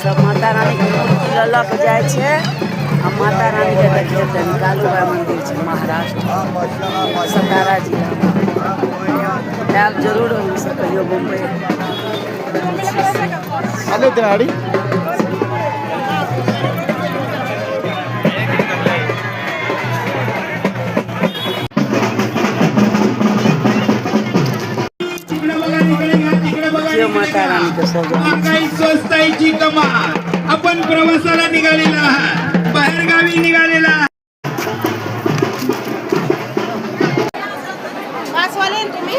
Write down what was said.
सब माता रानी के मूर्ति लऽ के जाए छे आ माता रानी के देखेतै कालूबाई मंदिर छे महाराष्ट्र सतारा जिला में। आब जरूर हम सब कहियो मुंबई आले दिनाड़ी माता रानी के महागाई स्वस्ताईची कमाल आपण प्रवासाला निघालेला आहात बाहेरगावी निघालेला आहात पासवाले तुम्ही